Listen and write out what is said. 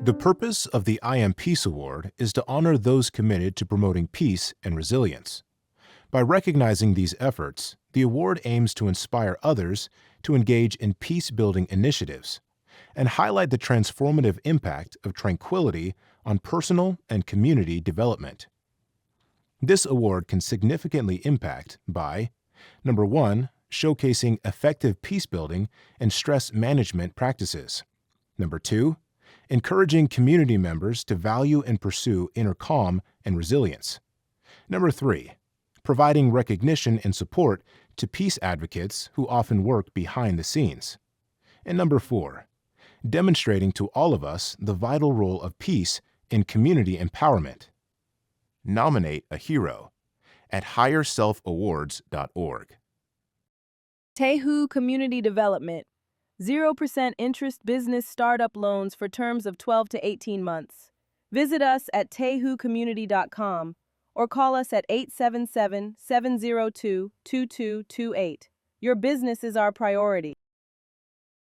The purpose of the I Am Peace Award is to honor those committed to promoting peace and resilience. By recognizing these efforts, the award aims to inspire others to engage in peace-building initiatives and highlight the transformative impact of tranquility on personal and community development. This award can significantly impact by, number one, showcasing effective peace-building and stress management practices. Number two, encouraging community members to value and pursue inner calm and resilience. Number three, providing recognition and support to peace advocates who often work behind the scenes. And number four, demonstrating to all of us the vital role of peace in community empowerment. Nominate a hero at HigherSelfAwards.org. Tehu Community Development. 0% interest business startup loans for terms of 12 to 18 months. Visit us at tehucommunity.com or call us at 877-702-2228. Your business is our priority.